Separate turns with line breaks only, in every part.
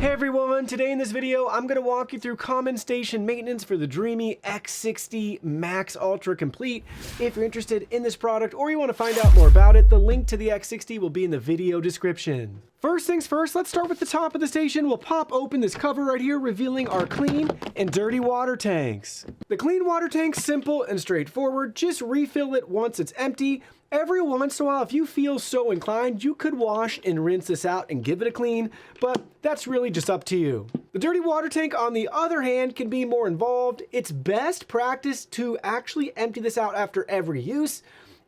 Hey everyone, today in this video I'm going to walk you through common station maintenance for the Dreame X60 Max Ultra Complete. If you're interested in this product or you want to find out more about it, the link to the X60 will be in the video description. First things first, let's start with the top of the station. We'll pop open this cover right here, revealing our clean and dirty water tanks. The clean water tank's simple and straightforward. Just refill it once it's empty. Every once in a while, if you feel so inclined, you could wash and rinse this out and give it a clean, but that's really just up to you. The dirty water tank, on the other hand, can be more involved. It's best practice to actually empty this out after every use.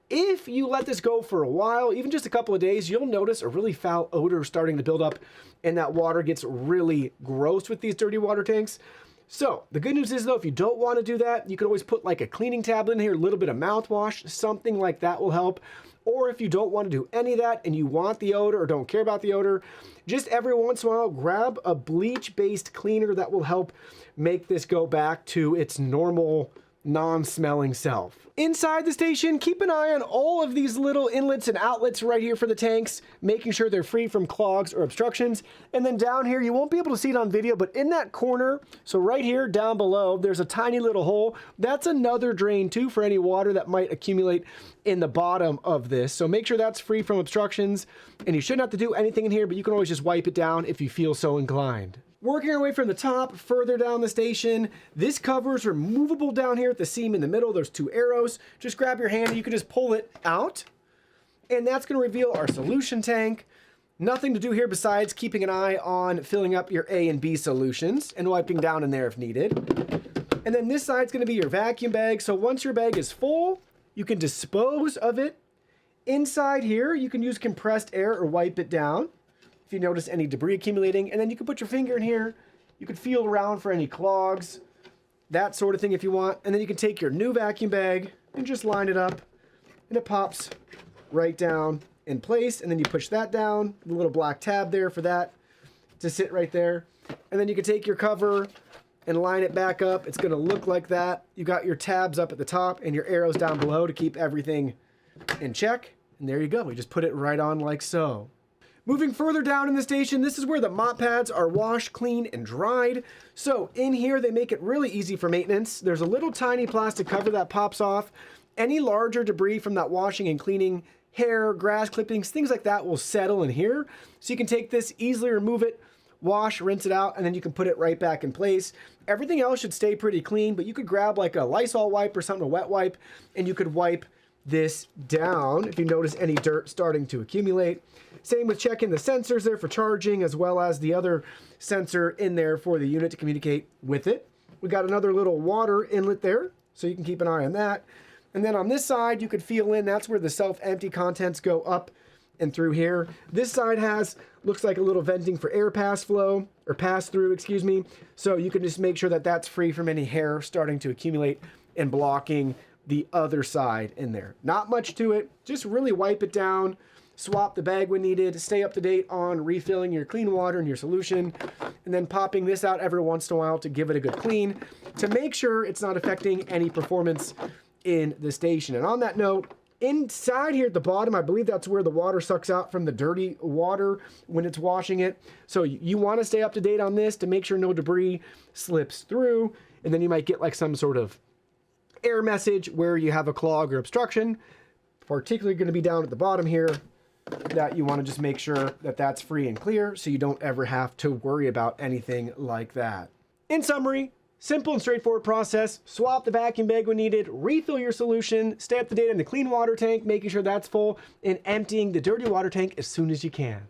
If you let this go for a while, even just a couple of days, you'll notice a really foul odor starting to build up, and that water gets really gross with these dirty water tanks. So the good news is though, if you don't want to do that, you can always put like a cleaning tablet in here, a little bit of mouthwash, something like that will help. Or if you don't want to do any of that and you want the odor or don't care about the odor, just every once in a while, grab a bleach-based cleaner that will help make this go back to its normal non-smelling self. Inside the station, keep an eye on all of these little inlets and outlets right here for the tanks, making sure they're free from clogs or obstructions. And then down here, you won't be able to see it on video, but in that corner, so right here down below, there's a tiny little hole. That's another drain too for any water that might accumulate in the bottom of this. So make sure that's free from obstructions, and you shouldn't have to do anything in here, but you can always just wipe it down if you feel so inclined. Working our way from the top, further down the station, this cover is removable down here at the seam in the middle. There's two arrows. Just grab your hand and you can just pull it out. And that's going to reveal our solution tank. Nothing to do here besides keeping an eye on filling up your A and B solutions and wiping down in there if needed. And then this side's going to be your vacuum bag. So once your bag is full, you can dispose of it. Inside here, you can use compressed air or wipe it down if you notice any debris accumulating, and then you can put your finger in here. You can feel around for any clogs, that sort of thing if you want, and then you can take your new vacuum bag and just line it up, and it pops right down in place, and then you push that down, the little black tab there for that to sit right there, and then you can take your cover and line it back up. It's going to look like that. You got your tabs up at the top and your arrows down below to keep everything in check, and there you go. We just put it right on like so. Moving further down in the station, this is where the mop pads are washed, cleaned, and dried. So in here, they make it really easy for maintenance. There's a little tiny plastic cover that pops off. Any larger debris from that washing and cleaning, hair, grass clippings, things like that will settle in here. So you can take this, easily remove it, wash, rinse it out, and then you can put it right back in place. Everything else should stay pretty clean, but you could grab like a Lysol wipe or something, a wet wipe, and you could wipe this down if you notice any dirt starting to accumulate. Same with checking the sensors there for charging, as well as the other sensor in there for the unit to communicate with it. We got another little water inlet there, so you can keep an eye on that. And then on this side, you could feel in, that's where the self-empty contents go up and through here. This side looks like a little venting for air pass through, excuse me. So you can just make sure that that's free from any hair starting to accumulate and blocking the other side in there. Not much to it, just really wipe it down, swap the bag when needed, stay up to date on refilling your clean water and your solution, and then popping this out every once in a while to give it a good clean to make sure it's not affecting any performance in the station. And on that note, inside here at the bottom, I believe that's where the water sucks out from the dirty water when it's washing it. So you want to stay up to date on this to make sure no debris slips through, and then you might get like some sort of error message where you have a clog or obstruction, particularly going to be down at the bottom here, that you want to just make sure that that's free and clear so you don't ever have to worry about anything like that. In summary, simple and straightforward process. Swap the vacuum bag when needed, refill your solution, stay up to date on the clean water tank, making sure that's full, and emptying the dirty water tank as soon as you can.